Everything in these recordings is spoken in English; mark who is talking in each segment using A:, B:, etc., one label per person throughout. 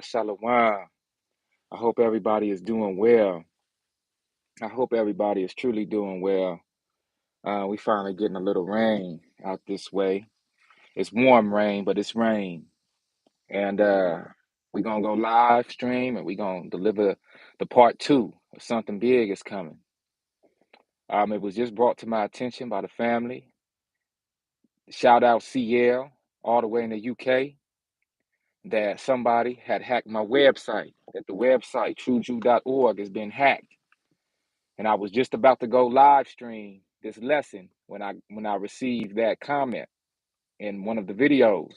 A: Shalom. I hope everybody is doing well. I hope everybody is truly doing well. We finally getting a little rain out this way. It's warm rain, but it's rain. And we're going to go live stream and we're going to deliver the part two of something big is coming. It was just brought to my attention by the family. Shout out CL all the way in the UK that somebody had hacked my website, that the website truejew.org has been hacked. And I was just about to go live stream this lesson when I received that comment in one of the videos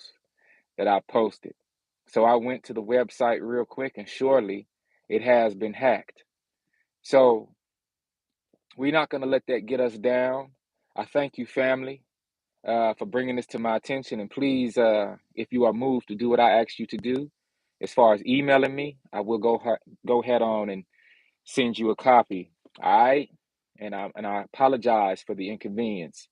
A: that I posted. So I went to the website real quick, and surely it has been hacked. So we're not going to let that get us down. I thank you, family, for bringing this to my attention. And please, if you are moved to do what I asked you to do, as far as emailing me, I will go head on and send you a copy. All right. And I apologize for the inconvenience,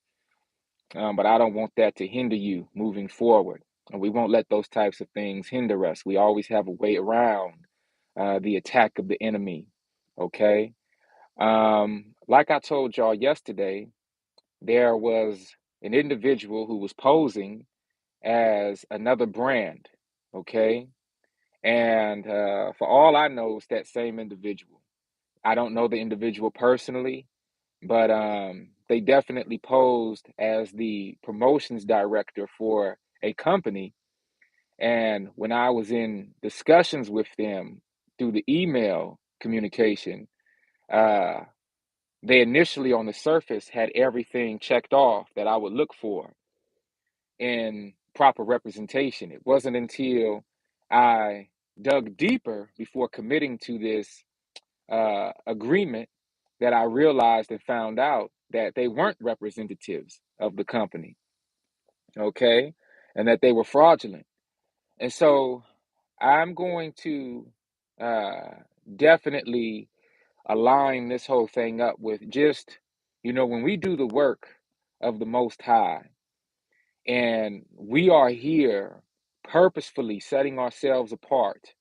A: but I don't want that to hinder you moving forward. And we won't let those types of things hinder us. We always have a way around the attack of the enemy. Okay. Like I told y'all yesterday, there was an individual who was posing as another brand. Okay. And for all I know, it's that same individual. I don't know the individual personally, but they definitely posed as the promotions director for a company. And when I was in discussions with them through the email communication, uh, they initially on the surface had everything checked off that I would look for in proper representation. It wasn't until I dug deeper before committing to this agreement that I realized and found out that they weren't representatives of the company, okay, and that they were fraudulent. And so I'm going to uh, definitely align this whole thing up with just, when we do the work of the Most High and we are here purposefully setting ourselves apart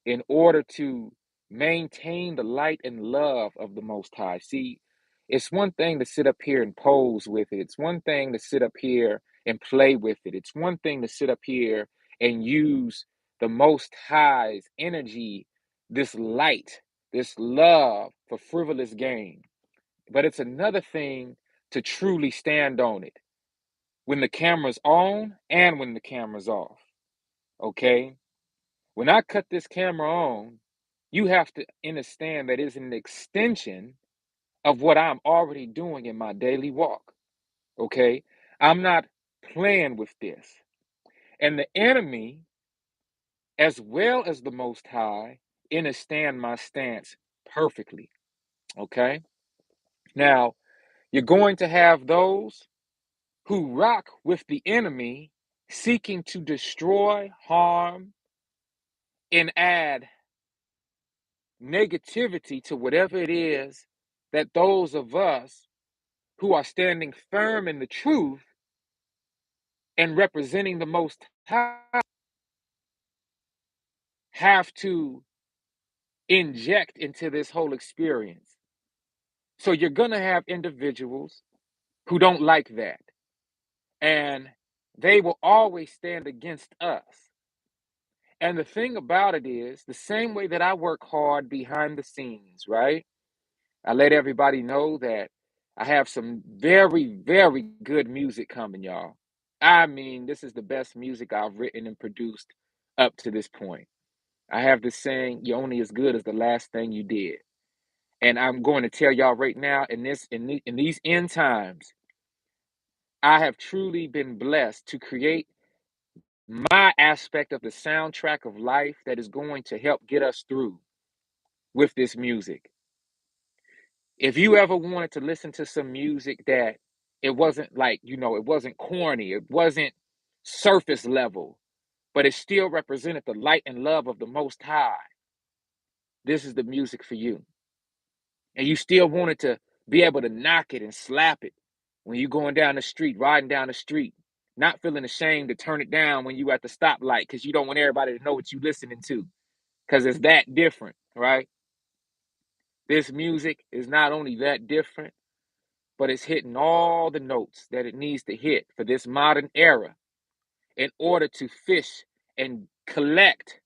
A: in order to maintain the light and love of the Most High. See, it's one thing to sit up here and pose with it. It's one thing to sit up here and play with it. It's one thing to sit up here and use the Most High's energy, this light, this love for frivolous gain. But it's another thing to truly stand on it when the camera's on and when the camera's off. Okay? When I cut this camera on, you have to understand that it's an extension of what I'm already doing in my daily walk. Okay? I'm not playing with this. And the enemy, as well as the Most High, understand my stance perfectly. Okay? Now, you're going to have those who rock with the enemy seeking to destroy, harm, and add negativity to whatever it is that those of us who are standing firm in the truth and representing the Most High have to inject into this whole experience. So you're going to have individuals who don't like that, and they will always stand against us. And the thing about it is, the same way that I work hard behind the scenes, right? I let everybody know that I have some very, very good music coming, y'all. I mean, this is the best music I've written and produced up to this point. I have this saying, you're only as good as the last thing you did. And I'm going to tell y'all right now, in these end times, I have truly been blessed to create my aspect of the soundtrack of life that is going to help get us through with this music. If you ever wanted to listen to some music that it wasn't like, it wasn't corny, it wasn't surface level, but it still represented the light and love of the Most High, this is the music for you. And you still wanted to be able to knock it and slap it when you're going down the street, riding down the street. Not feeling ashamed to turn it down when you at the stoplight because you don't want everybody to know what you listening to because it's that different, right? This music is not only that different, but it's hitting all the notes that it needs to hit for this modern era in order to fish and collect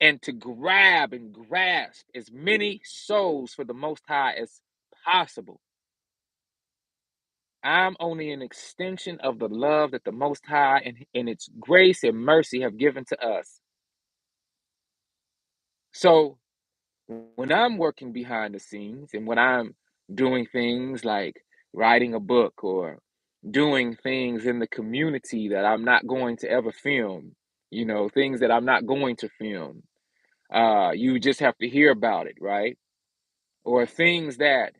A: and to grab and grasp as many souls for the Most High as possible. I'm only an extension of the love that the Most High and its grace and mercy have given to us. So when I'm working behind the scenes and when I'm doing things like writing a book or doing things in the community that I'm not going to ever film, things that I'm not going to film, you just have to hear about it, right? Or things that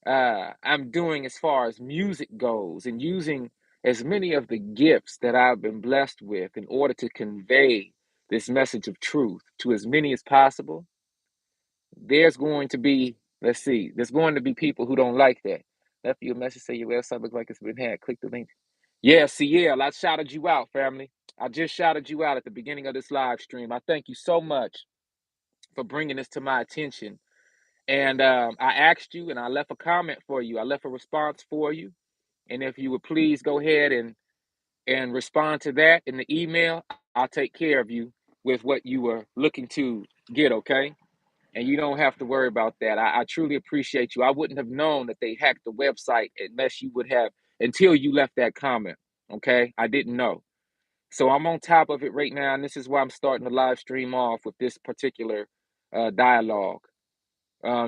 A: I'm doing as far as music goes and using as many of the gifts that I've been blessed with in order to convey this message of truth to as many as possible. There's going to be, let's see, there's going to be people who don't like that. Left you a message, say your website looks like it's been hacked. Click the link. Yeah, CL, I shouted you out, family. I just shouted you out at the beginning of this live stream. I thank you so much for bringing this to my attention. And I asked you and I left a comment for you. I left a response for you. And if you would please go ahead and respond to that in the email, I'll take care of you with what you were looking to get, okay? And you don't have to worry about that. I truly appreciate you. I wouldn't have known that they hacked the website unless you would have, until you left that comment, okay? I didn't know. So I'm on top of it right now, and this is why I'm starting the live stream off with this particular dialogue.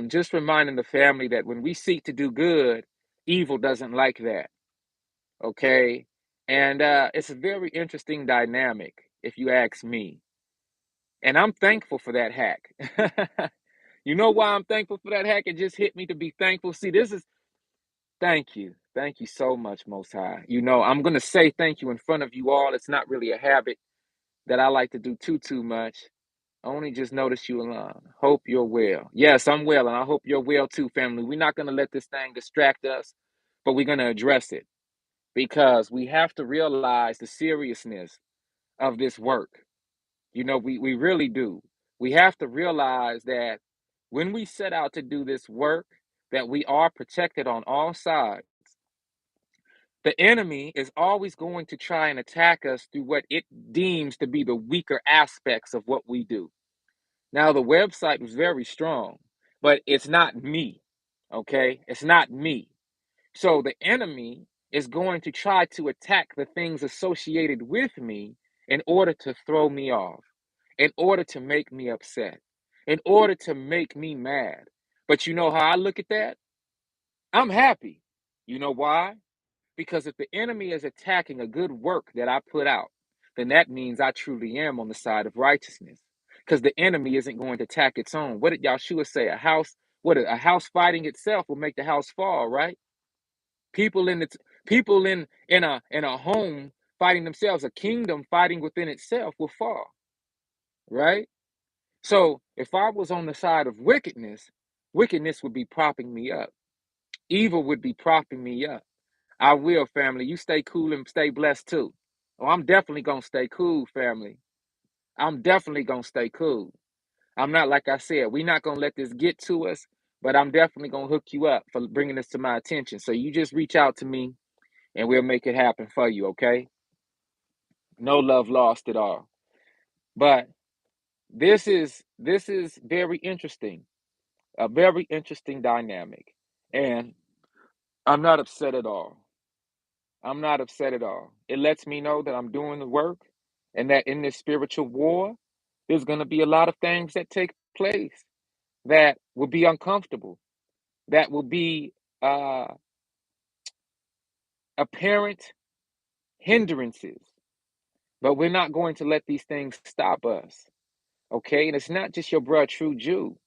A: Just reminding the family that when we seek to do good, evil doesn't like that. Okay. And it's a very interesting dynamic, if you ask me. And I'm thankful for that hack. You know why I'm thankful for that hack? It just hit me to be thankful. See, thank you. Thank you so much, Most High. I'm going to say thank you in front of you all. It's not really a habit that I like to do too much. I only just noticed you alone. Hope you're well. Yes, I'm well, and I hope you're well too, family. We're not going to let this thing distract us, but we're going to address it because we have to realize the seriousness of this work. We really do. We have to realize that when we set out to do this work, that we are protected on all sides. The enemy is always going to try and attack us through what it deems to be the weaker aspects of what we do. Now, the website was very strong, but it's not me. Okay? It's not me. So the enemy is going to try to attack the things associated with me in order to throw me off, in order to make me upset, in order to make me mad. But you know how I look at that? I'm happy. You know why? Because if the enemy is attacking a good work that I put out, then that means I truly am on the side of righteousness. Because the enemy isn't going to attack its own. What did Yahshua say? A house fighting itself will make the house fall, right? People in a home fighting themselves, a kingdom fighting within itself will fall, right? So if I was on the side of wickedness, wickedness would be propping me up. Evil would be propping me up. I will, family. You stay cool and stay blessed too. Oh, I'm definitely gonna stay cool, family. I'm definitely gonna stay cool. I'm not, like I said, we're not gonna let this get to us, but I'm definitely gonna hook you up for bringing this to my attention. So you just reach out to me and we'll make it happen for you, okay? No love lost at all. But this is very interesting, a very interesting dynamic. And I'm not upset at all. I'm not upset at all. It lets me know that I'm doing the work and that in this spiritual war, there's going to be a lot of things that take place that will be uncomfortable, that will be uh, apparent hindrances. But we're not going to let these things stop us. Okay? And it's not just your bruh, true Jew.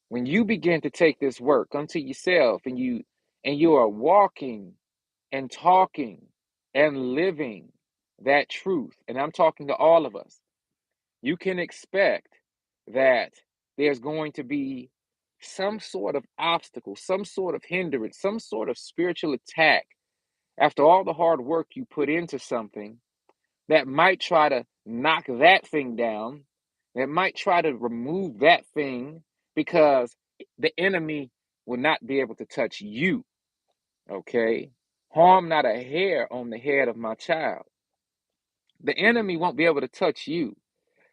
A: When you begin to take this work unto yourself and you are walking and talking and living that truth, and I'm talking to all of us, you can expect that there's going to be some sort of obstacle, some sort of hindrance, some sort of spiritual attack after all the hard work you put into something, that might try to knock that thing down, that might try to remove that thing because the enemy will not be able to touch you, okay? Harm not a hair on the head of my child. The enemy won't be able to touch you,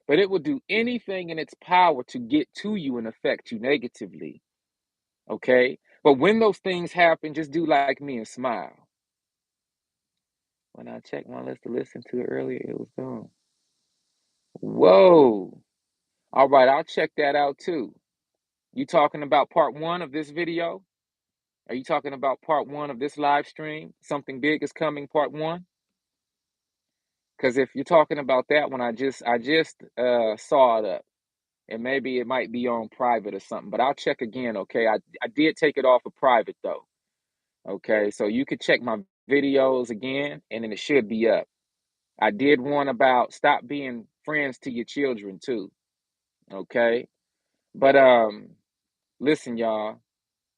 A: but it will do anything in its power to get to you and affect you negatively, okay? But when those things happen, just do like me and smile. When I checked my list to listen to earlier, it was gone. Whoa. All right, I'll check that out too. You talking about part one of this video? Are you talking about part one of this live stream? Something big is coming, part one? Because if you're talking about that one, I just saw it up. And maybe it might be on private or something, but I'll check again, okay? I did take it off of private though. Okay, so you could check my videos again and then it should be up. I did one about stop being friends to your children too. Okay. But listen, y'all,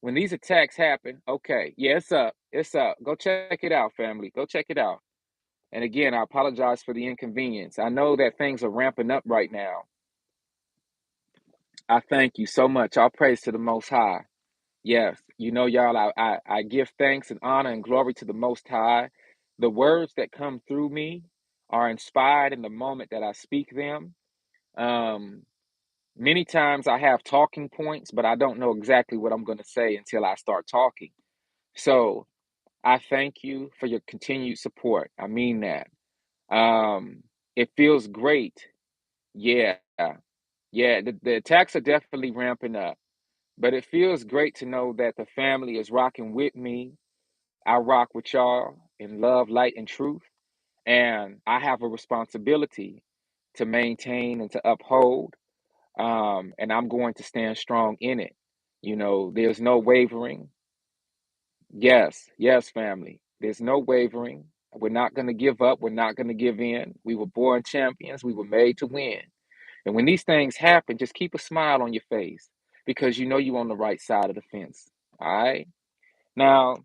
A: when these attacks happen, okay, yeah, it's up. It's up. Go check it out, family. Go check it out. And again, I apologize for the inconvenience. I know that things are ramping up right now. I thank you so much. All praise to the Most High. Yes, y'all, I give thanks and honor and glory to the Most High. The words that come through me are inspired in the moment that I speak them. Um, Many times I have talking points, but I don't know exactly what I'm going to say until I start talking. So I thank you for your continued support. I mean that. It feels great. Yeah, yeah, the attacks are definitely ramping up, but it feels great to know that the family is rocking with me. I rock with y'all in love, light, and truth. And I have a responsibility to maintain and to uphold. And I'm going to stand strong in it. There's no wavering. Yes, yes, family. There's no wavering. We're not going to give up. We're not going to give in. We were born champions. We were made to win. And when these things happen, just keep a smile on your face because you know you're on the right side of the fence. All right. Now,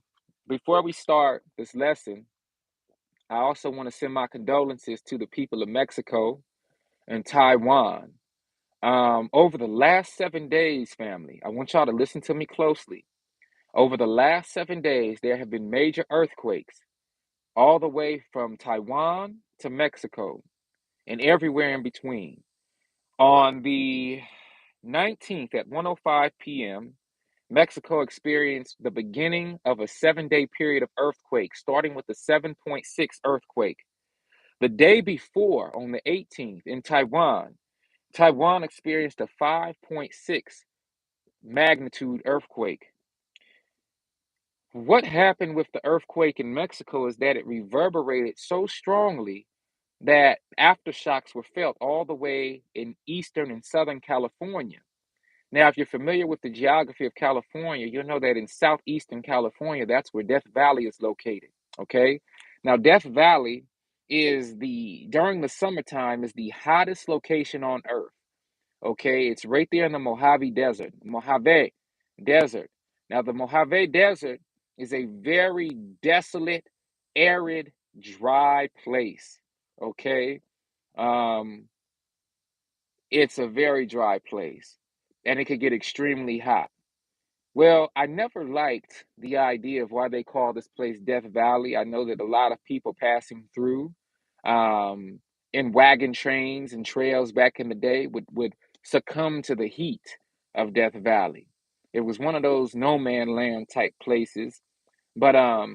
A: before we start this lesson, I also want to send my condolences to the people of Mexico and Taiwan. Over the last 7 days, family, I want y'all to listen to me closely. Over the last 7 days, there have been major earthquakes all the way from Taiwan to Mexico and everywhere in between. On the 19th at 1:05 p.m., Mexico experienced the beginning of a 7-day period of earthquakes, starting with the 7.6 earthquake. The day before, on the 18th, in Taiwan experienced a 5.6 magnitude earthquake. What happened with the earthquake in Mexico is that it reverberated so strongly that aftershocks were felt all the way in eastern and southern California. Now, if you're familiar with the geography of California, you'll know that in southeastern California, that's where Death Valley is located. Okay. Now, Death Valley during the summertime, is the hottest location on earth. Okay. It's right there in the Mojave Desert. Mojave Desert. Now, the Mojave Desert is a very desolate, arid, dry place. Okay. Um, it's a very dry place and it could get extremely hot. Well, I never liked the idea of why they call this place Death Valley. I know that a lot of people passing through um, in wagon trains and trails back in the day would succumb to the heat of Death Valley. It was one of those no man land type places. But a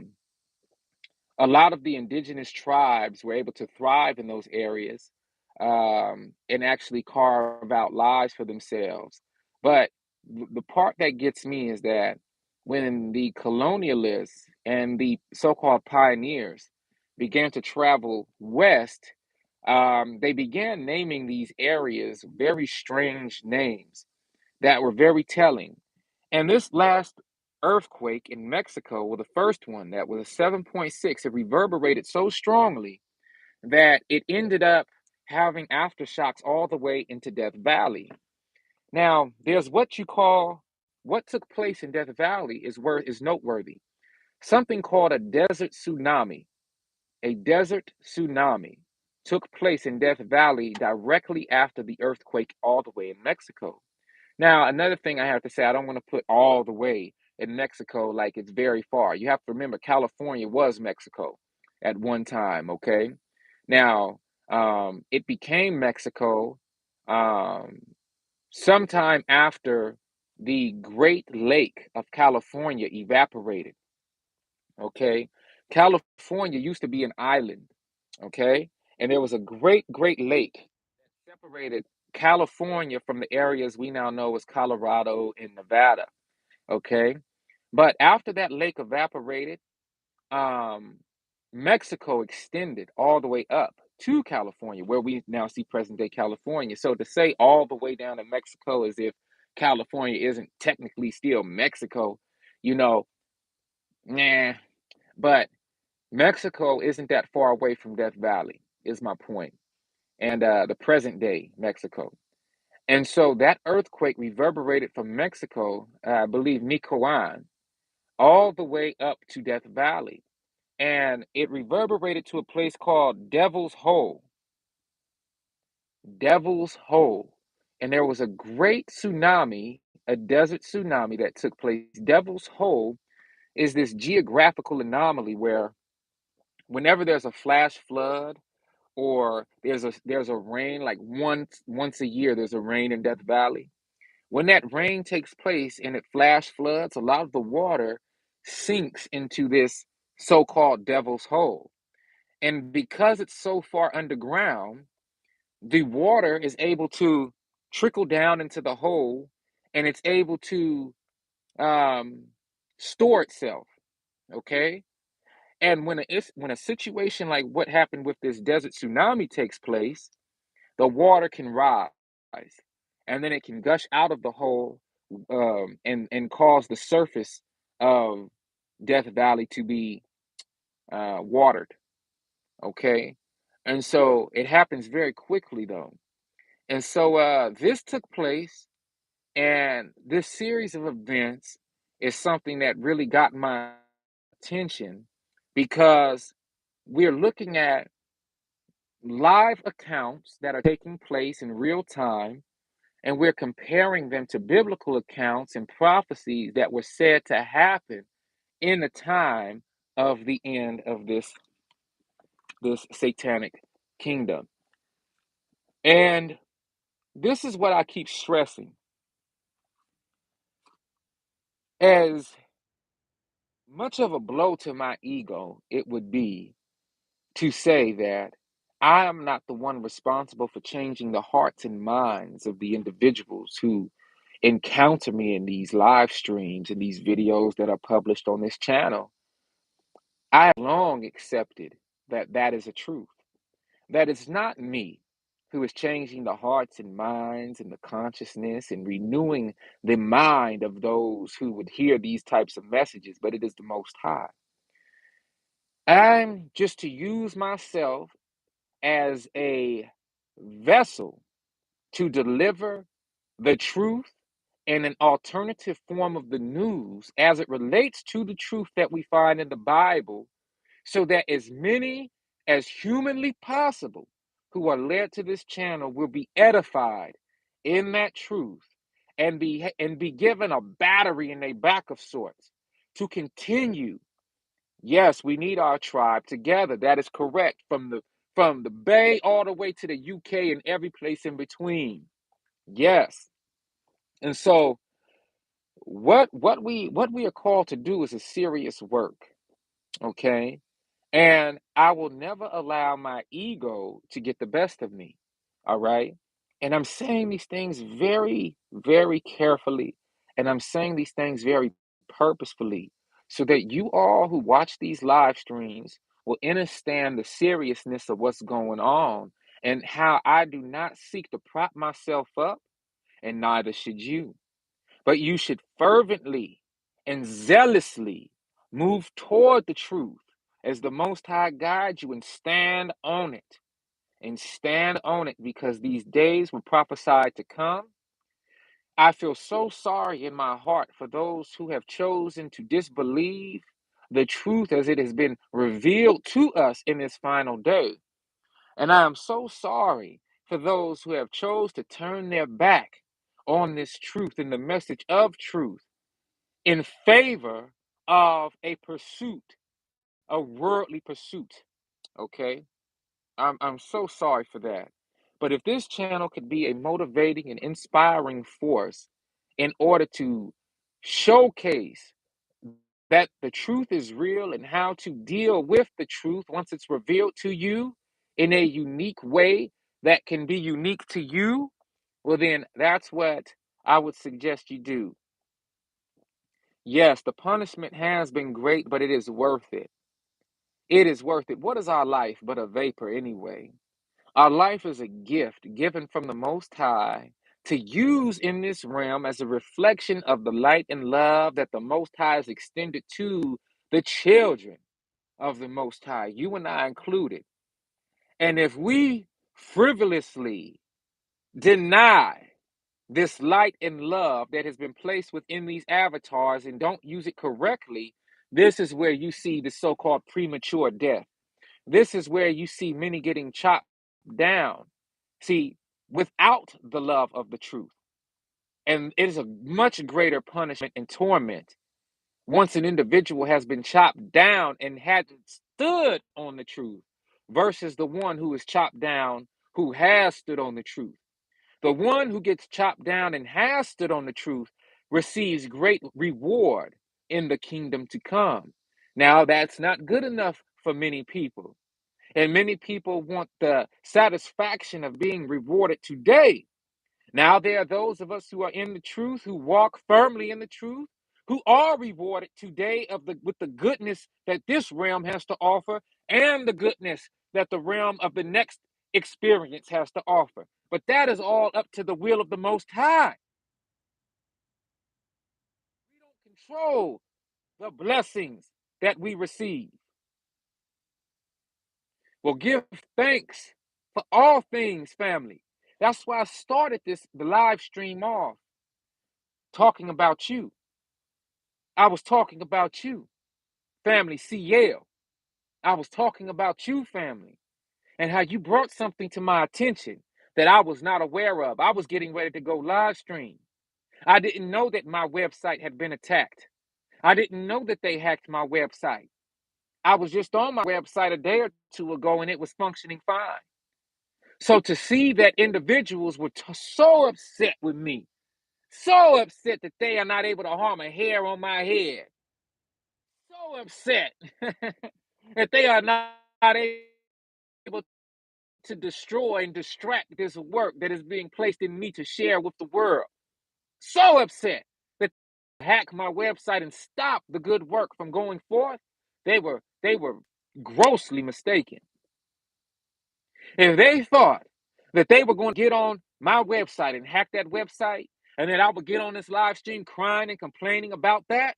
A: lot of the indigenous tribes were able to thrive in those areas and actually carve out lives for themselves. But the part that gets me is that when the colonialists and the so called pioneers began to travel west, they began naming these areas very strange names that were very telling. And this last earthquake in Mexico, well, the first one that was a 7.6, it reverberated so strongly that it ended up having aftershocks all the way into Death Valley. Now, there's what took place in Death Valley is noteworthy. something called a desert tsunami. A desert tsunami took place in Death Valley directly after the earthquake all the way in Mexico. Now, another thing I have to say, I don't want to put all the way in Mexico like it's very far. You have to remember California was Mexico at one time, okay? Now, it became Mexico um, sometime after the Great Lake of California evaporated, okay? California used to be an island, okay? And there was a great lake that separated California from the areas we now know as Colorado and Nevada, okay? But after that lake evaporated, um, Mexico extended all the way up to California, where we now see present day California. So to say all the way down to Mexico as if California isn't technically still Mexico, you know, nah. But Mexico isn't that far away from Death Valley, is my point, and the present day Mexico. And so that earthquake reverberated from Mexico, I believe Nicoan, all the way up to Death Valley. And it reverberated to a place called Devil's Hole. Devil's Hole. And there was a great tsunami, a desert tsunami that took place. Devil's Hole is this geographical anomaly where whenever there's a flash flood or there's a rain, like once a year there's a rain in Death Valley. When that rain takes place and it flash floods, a lot of the water sinks into this so-called Devil's Hole. And because it's so far underground, the water is able to trickle down into the hole and it's able to um, store itself. Okay. And when a situation like what happened with this desert tsunami takes place, the water can rise and then it can gush out of the hole and cause the surface of Death Valley to be watered. Okay. And so it happens very quickly, though. And so this took place, and this series of events is something that really got my attention because we're looking at live accounts that are taking place in real time, and we're comparing them to biblical accounts and prophecies that were said to happen in the time of the end of this satanic kingdom. And this is what I keep stressing. As much of a blow to my ego it would be to say that I am not the one responsible for changing the hearts and minds of the individuals who encounter me in these live streams and these videos that are published on this channel. I have long accepted that that is a truth. That it's not me who is changing the hearts and minds and the consciousness and renewing the mind of those who would hear these types of messages, but it is the Most High. I'm just to use myself as a vessel to deliver the truth in an alternative form of the news as it relates to the truth that we find in the Bible, so that as many as humanly possible who are led to this channel will be edified in that truth and be given a battery in their back of sorts to continue. Yes, we need our tribe together. That is correct. From the Bay all the way to the UK and every place in between. Yes. And so what we are called to do is a serious work. Okay. And I will never allow my ego to get the best of me. All right. And I'm saying these things very, very carefully. And I'm saying these things very purposefully so that you all who watch these live streams will understand the seriousness of what's going on and how I do not seek to prop myself up, and neither should you. But you should fervently and zealously move toward the truth as the Most High guides you, and stand on it. And stand on it, because these days were prophesied to come. I feel so sorry in my heart for those who have chosen to disbelieve the truth as it has been revealed to us in this final day. And I am so sorry for those who have chose to turn their back on this truth and the message of truth in favor of a pursuit, a worldly pursuit. Okay? I'm so sorry for that. But if this channel could be a motivating and inspiring force in order to showcase that the truth is real and how to deal with the truth once it's revealed to you in a unique way that can be unique to you, well, then that's what I would suggest you do. Yes, the punishment has been great, but it is worth it. It is worth it. What is our life but a vapor anyway? Our life is a gift given from the Most High to use in this realm as a reflection of the light and love that the Most High has extended to the children of the Most High, you and I included. And if we frivolously deny this light and love that has been placed within these avatars and don't use it correctly, this is where you see the so called premature death. This is where you see many getting chopped down. See, without the love of the truth. And it is a much greater punishment and torment once an individual has been chopped down and had stood on the truth versus the one who is chopped down who has stood on the truth. The one who gets chopped down and has stood on the truth receives great reward in the kingdom to come. Now, that's not good enough for many people. And many people want the satisfaction of being rewarded today. Now, there are those of us who are in the truth, who walk firmly in the truth, who are rewarded today with the goodness that this realm has to offer and the goodness that the realm of the next experience has to offer. But that is all up to the will of the Most High. We don't control the blessings that we receive. Well, give thanks for all things, family. That's why I started the live stream off talking about you. I was talking about you, family CL. I was talking about you, family, and how you brought something to my attention that I was not aware of. I was getting ready to go live stream. I didn't know that my website had been attacked. I didn't know that they hacked my website. I was just on my website a day or two ago and it was functioning fine. So to see that individuals were so upset with me, so upset that they are not able to harm a hair on my head, so upset that they are not able to destroy and distract this work that is being placed in me to share with the world. So upset that they hack my website and stop the good work from going forth. They were grossly mistaken. If they thought that they were going to get on my website and hack that website, and then I would get on this live stream crying and complaining about that,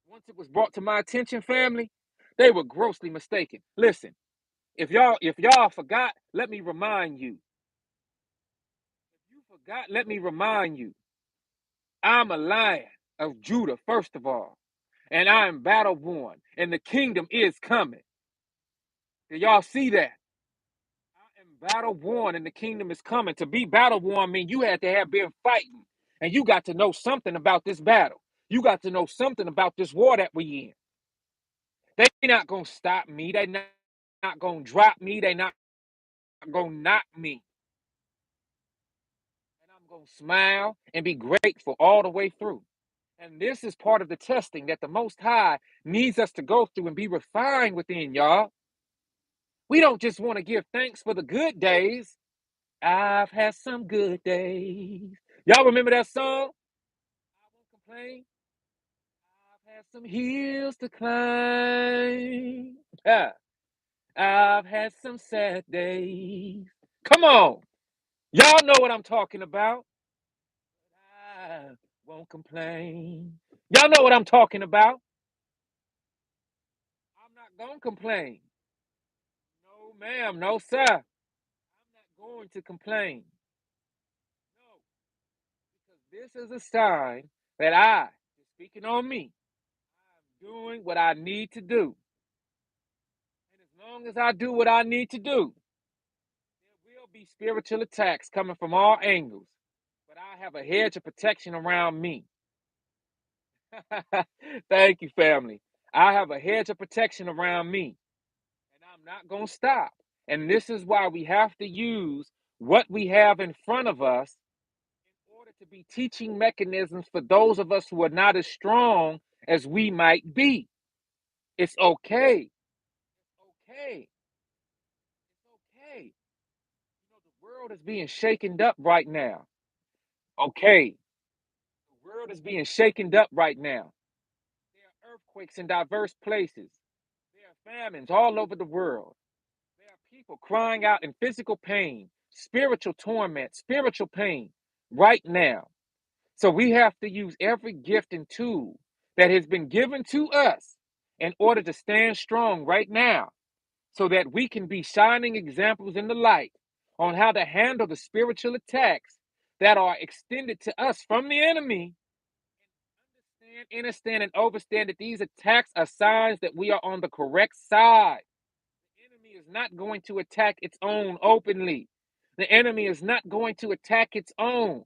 A: once it was brought to my attention, family, they were grossly mistaken. Listen, if y'all forgot, let me remind you. If you forgot, let me remind you. I'm a lion of Judah, first of all, and I am battle worn, and the kingdom is coming. Do y'all see that? I am battle worn, and the kingdom is coming. To be battle worn means you had to have been fighting, and you got to know something about this battle. You got to know something about this war that we in. They not gonna stop me. They not gonna drop me. They not gonna knock me. And I'm gonna smile and be grateful all the way through. And this is part of the testing that the Most High needs us to go through and be refined within, y'all. We don't just want to give thanks for the good days. I've had some good days. Y'all remember that song? I won't complain. I've had some hills to climb. I've had some sad days. Come on. Y'all know what I'm talking about. I won't complain. Y'all know what I'm talking about. I'm not going to complain. No, ma'am. No, sir. I'm not going to complain. No, because this is a sign that speaking on me, doing what I need to do. And as long as I do what I need to do, there will be spiritual attacks coming from all angles. But I have a hedge of protection around me. Thank you, family. I have a hedge of protection around me, and I'm not going to stop. And this is why we have to use what we have in front of us in order to be teaching mechanisms for those of us who are not as strong as we might be. It's okay. Okay. It's okay. You know, the world is being shaken up right now. Okay. The world is being shaken up right now. There are earthquakes in diverse places. There are famines all over the world. There are people crying out in physical pain, spiritual torment, spiritual pain right now. So we have to use every gift and tool that has been given to us in order to stand strong right now so that we can be shining examples in the light on how to handle the spiritual attacks that are extended to us from the enemy. Understand, understand, and overstand that these attacks are signs that we are on the correct side. The enemy is not going to attack its own openly. The enemy is not going to attack its own.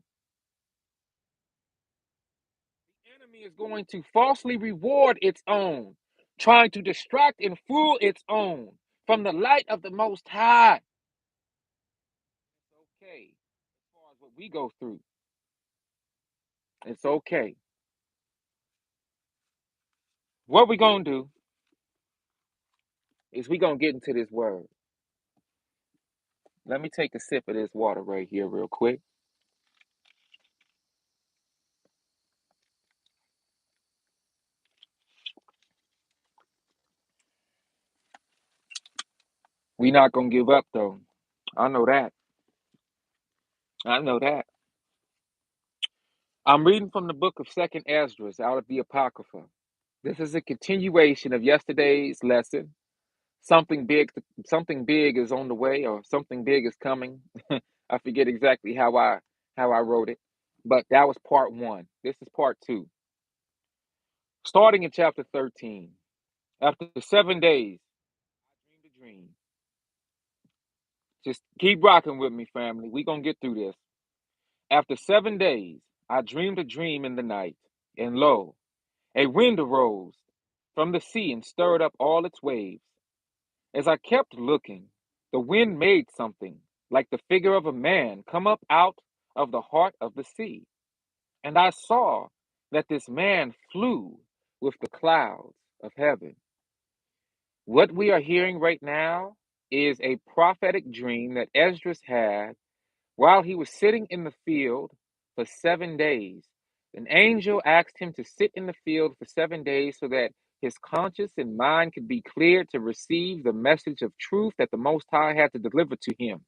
A: The enemy is going to falsely reward its own, trying to distract and fool its own from the light of the Most High. It's okay as far as what we go through. It's okay. What we're going to do is we're going to get into this word. Let me take a sip of this water right here real quick. We're not going to give up, though. I know that. I know that. I'm reading from the book of Second Esdras out of the Apocrypha. This is a continuation of yesterday's lesson. Something big is on the way, or something big is coming. I forget exactly how I wrote it, but that was part one. This is part two. Starting in chapter 13. After 7 days, I dreamed a dream. Just keep rocking with me, family. We're gonna get through this. After 7 days, I dreamed a dream in the night, and lo, a wind arose from the sea and stirred up all its waves. As I kept looking, the wind made something like the figure of a man come up out of the heart of the sea. And I saw that this man flew with the clouds of heaven. What we are hearing right now is a prophetic dream that Esdras had while he was sitting in the field for 7 days. An angel asked him to sit in the field for 7 days so that his conscience and mind could be cleared to receive the message of truth that the Most High had to deliver to him.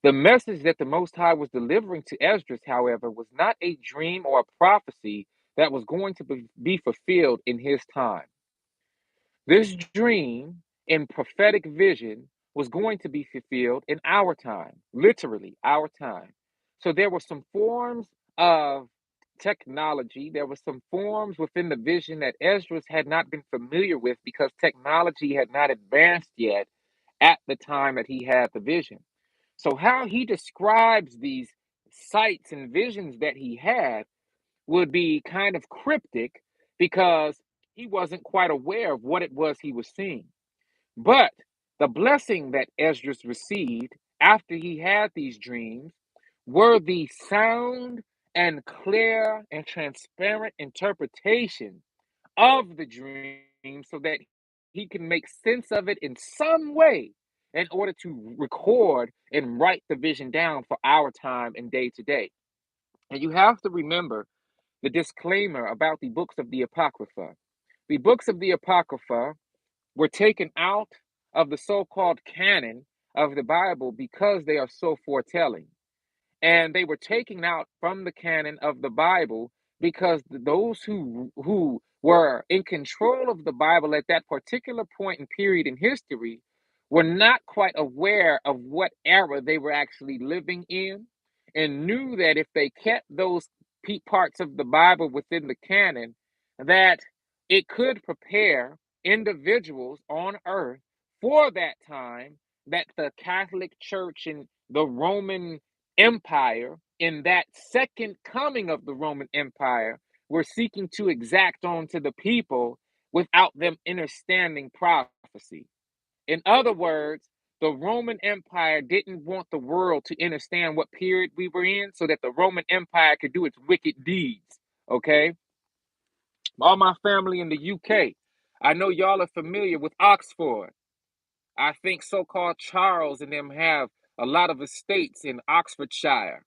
A: The message that the Most High was delivering to Esdras, however, was not a dream or a prophecy that was going to be fulfilled in his time. This dream and prophetic vision was going to be fulfilled in our time, literally our time. So there were some forms of technology, there were some forms within the vision that Esdras had not been familiar with because technology had not advanced yet at the time that he had the vision. So, how he describes these sights and visions that he had would be kind of cryptic because he wasn't quite aware of what it was he was seeing. But the blessing that Esdras received after he had these dreams were the sound and clear and transparent interpretation of the dream so that he can make sense of it in some way in order to record and write the vision down for our time and day to day. And you have to remember the disclaimer about the books of the Apocrypha. The books of the Apocrypha were taken out of the so called canon of the Bible because they are so foretelling. And they were taken out from the canon of the Bible because those who were in control of the Bible at that particular point and period in history were not quite aware of what era they were actually living in, and knew that if they kept those parts of the Bible within the canon, that it could prepare individuals on earth for that time that the Catholic Church and the Roman Empire, in that second coming of the Roman Empire, were seeking to exact onto the people without them understanding prophecy. In other words, the Roman Empire didn't want the world to understand what period we were in so that the Roman Empire could do its wicked deeds. Okay? All my family in the UK, I know y'all are familiar with Oxford. I think so called Charles and them have a lot of estates in Oxfordshire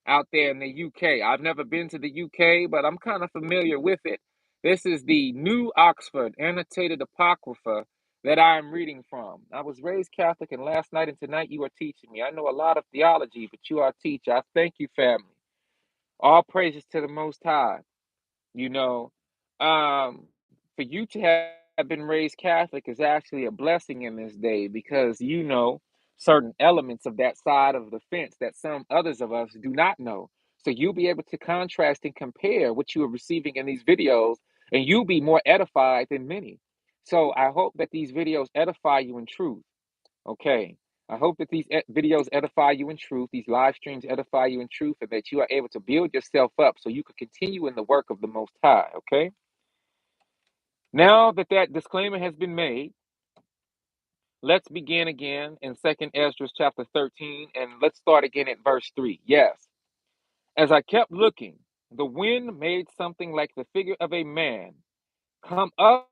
A: out there in the UK. I've never been to the UK, but I'm kind of familiar with it. This is the New Oxford Annotated Apocrypha that I am reading from. I was raised Catholic, and last night and tonight you are teaching me. I know a lot of theology, but you are a teacher. I thank you, family. All praises to the Most High. You know, um, for you to have been raised Catholic is actually a blessing in this day because you know certain elements of that side of the fence that some others of us do not know. So you'll be able to contrast and compare what you are receiving in these videos, and you'll be more edified than many. So I hope that these videos edify you in truth. Okay. I hope that these videos edify you in truth, these live streams edify you in truth, and that you are able to build yourself up so you can continue in the work of the Most High. Okay. Now that that disclaimer has been made, let's begin again in Second Esdras chapter 13, and let's start again at verse 3. Yes. As I kept looking, the wind made something like the figure of a man come up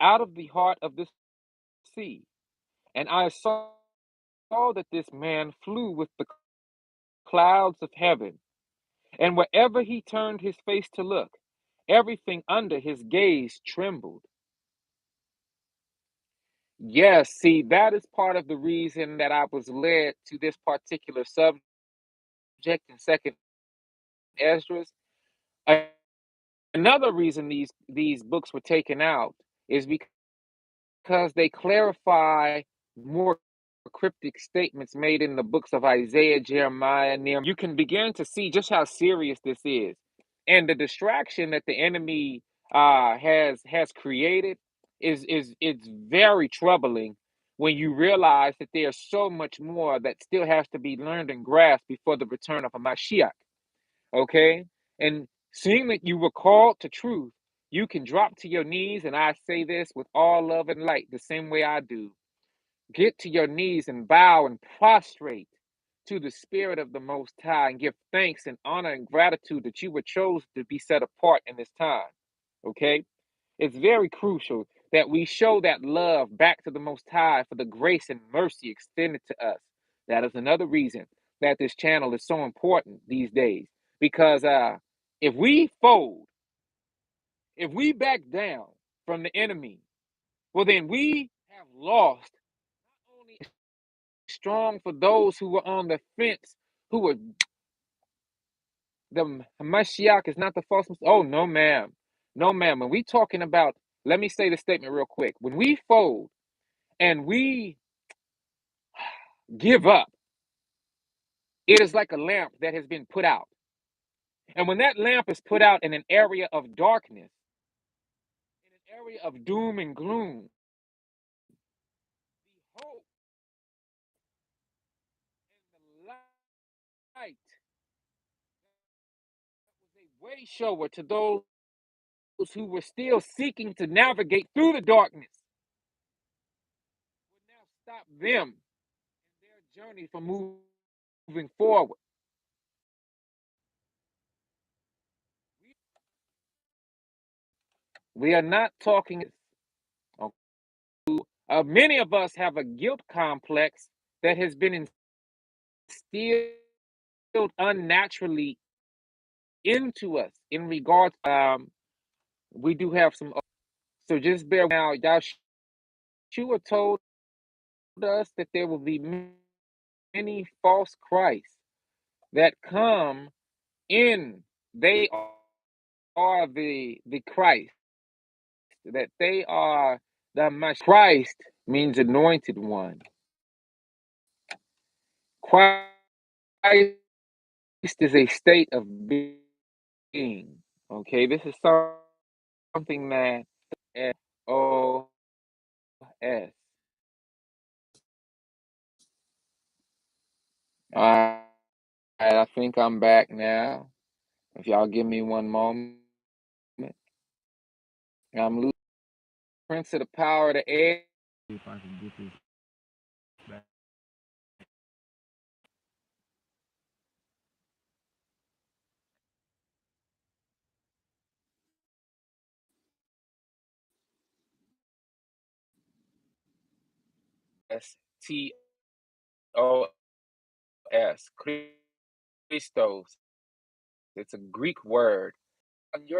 A: out of the heart of the sea, and I saw that this man flew with the clouds of heaven, and wherever he turned his face to look, everything under his gaze trembled. Yes, see, that is part of the reason that I was led to this particular subject in Second Esdras. A- Another reason these books were taken out is because they clarify more cryptic statements made in the books of Isaiah, Jeremiah, Nehemiah. You can begin to see just how serious this is, and the distraction that the enemy has created is it's very troubling when you realize that there's so much more that still has to be learned and grasped before the return of a Mashiach. Okay, and seeing that you were called to truth, you can drop to your knees, and I say this with all love and light, the same way I do. Get to your knees and bow and prostrate to the Spirit of the Most High and give thanks and honor and gratitude that you were chosen to be set apart in this time. Okay? It's very crucial that we show that love back to the Most High for the grace and mercy extended to us. That is another reason that this channel is so important these days. Because if we fold, if we back down from the enemy, well, then we have lost only strong for those who were on the fence, who were the Mashiach is not the false. Oh, no, ma'am. No, ma'am. When we talking about, let me say the statement real quick. When we fold and we give up, it is like a lamp that has been put out. And when that lamp is put out in an area of darkness, in an area of doom and gloom, the hope and the light was a way shower to those who were still seeking to navigate through the darkness would now stop them in their journey from moving forward. We are not talking. Many of us have a guilt complex that has been instilled unnaturally into us in regards. We do have some. So just bear now. Yahshua told us that there will be many false Christs that come in. They are the Christ. That they are the Mashiach. Christ means anointed one. Christ is a state of being. Okay, this is something that S. All right, I think I'm back now. If y'all give me one moment, I'm losing Prince of the Power of the Air. See if I can get this back. Christos. It's a Greek word. On your